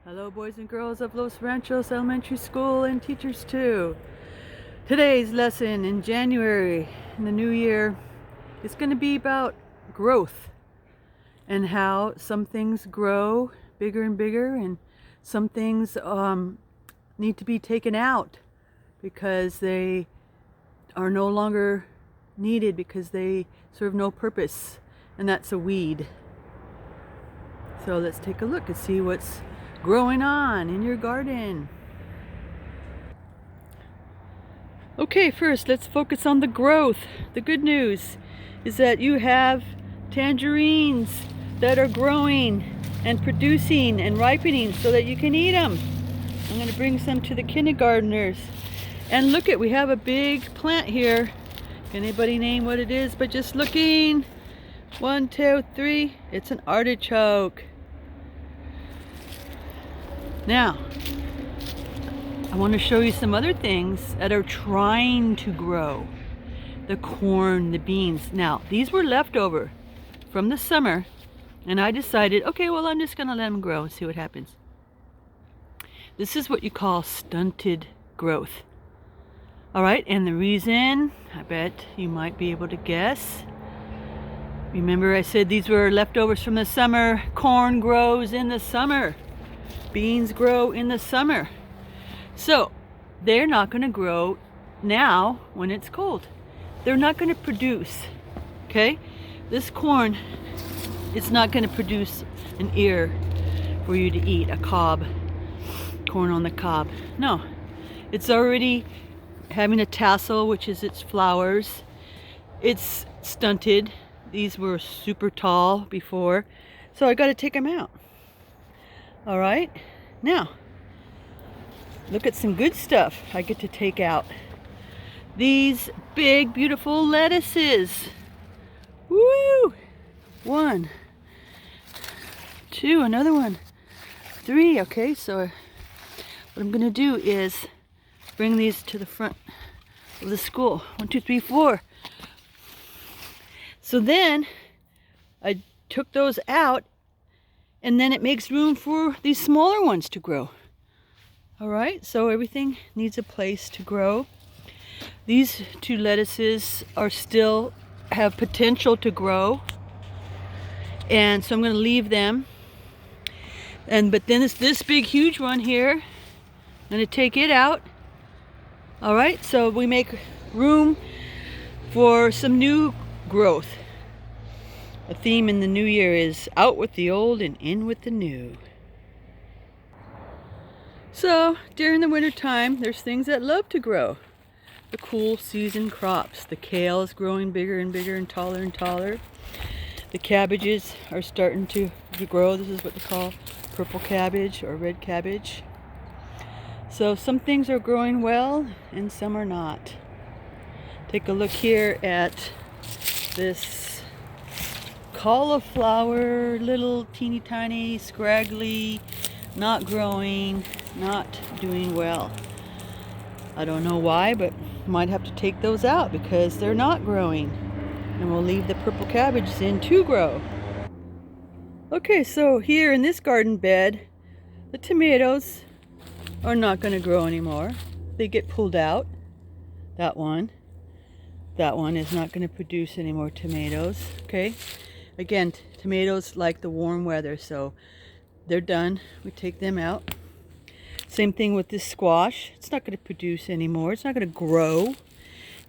Hello, boys and girls of Los Ranchos Elementary School and teachers too. Today's lesson in January in the new year is going to be about growth and how some things grow bigger and bigger, and some things need to be taken out because they are no longer needed because they serve no purpose, and that's a weed. So let's take a look and see what's growing on in your garden. Okay, first let's focus on the growth. The good news is that you have tangerines that are growing and producing and ripening so that you can eat them. I'm going to bring some to the kindergartners. And look we have a big plant here. Can anybody name what it is? But just looking. 1, 2, 3. It's an artichoke. Now, I want to show you some other things that are trying to grow. The corn, the beans. Now, these were leftover from the summer, and I decided, okay, well, I'm just going to let them grow and see what happens. This is what you call stunted growth. All right, and the reason, I bet you might be able to guess. Remember I said these were leftovers from the summer. Corn grows in the summer. Beans grow in the summer. So they're not going to grow now when it's cold. They're not going to produce. Okay? This corn is not going to produce an ear for you to eat, a cob. Corn on the cob. No. It's already having a tassel, which is its flowers. It's stunted. These were super tall before. So I got to take them out. All right, now look at some good stuff I get to take out. These big, beautiful lettuces. Woo! 1, 2, another one, 3. Okay, so what I'm gonna do is bring these to the front of the school. 1, 2, 3, 4. So then I took those out, and then it makes room for these smaller ones to grow. All right, so everything needs a place to grow. These 2 lettuces are still have potential to grow, and so I'm going to leave them. But then it's this big, huge one here. I'm going to take it out. All right, so we make room for some new growth. The theme in the new year is out with the old and in with the new. So during the winter time, there's things that love to grow. The cool season crops. The kale is growing bigger and bigger and taller. The cabbages are starting to grow. This is what they call purple cabbage or red cabbage. So some things are growing well and some are not. Take a look here at this cauliflower, little teeny tiny, scraggly, not growing, not doing well. I don't know why, but might have to take those out because they're not growing. And we'll leave the purple cabbages in to grow. Okay, so here in this garden bed, the tomatoes are not going to grow anymore. They get pulled out. That one is not going to produce any more tomatoes. Okay. Again, tomatoes like the warm weather, so they're done. We take them out. Same thing with this squash. It's not going to produce anymore. It's not going to grow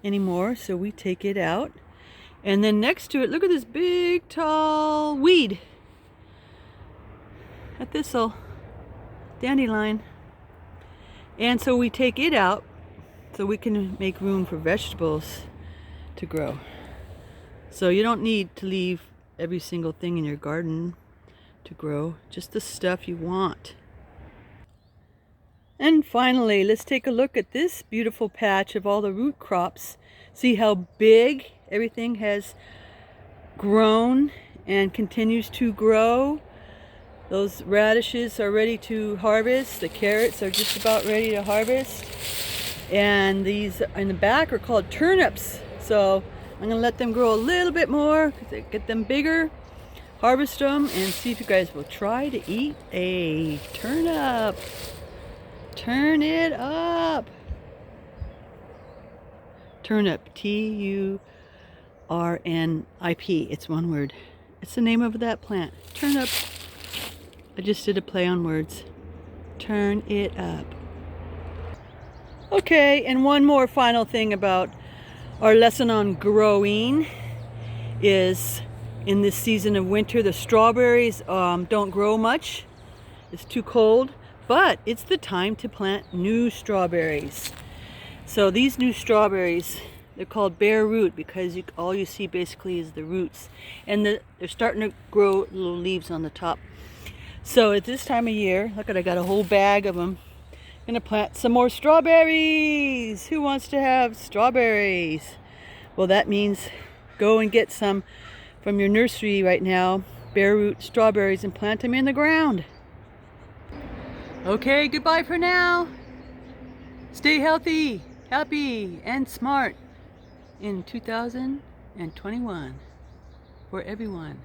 anymore, so we take it out. And then next to it, look at this big, tall weed. A thistle, dandelion. And so we take it out so we can make room for vegetables to grow. So you don't need to leave every single thing in your garden to grow, just the stuff you want. And finally, let's take a look at this beautiful patch of all the root crops. See how big everything has grown and continues to grow. Those radishes are ready to harvest. The carrots are just about ready to harvest. And these in the back are called turnips. So I'm going to let them grow a little bit more, get them bigger. harvest them and see if you guys will try to eat a turnip. Turn it up. Turnip, T-U-R-N-I-P. It's one word. It's the name of that plant. Turnip. I just did a play on words. Turn it up. Okay, and one more final thing about our lesson on growing is in this season of winter, the strawberries don't grow much. It's too cold, but it's the time to plant new strawberries. So these new strawberries, they're called bare root because all you see basically is the roots. And they're starting to grow little leaves on the top. So at this time of year, look at, I got a whole bag of them. I'm gonna plant some more strawberries. Who wants to have strawberries? Well, that means go and get some from your nursery right now, bare root strawberries, and plant them in the ground. Okay, goodbye for now. Stay healthy, happy, and smart in 2021 for everyone.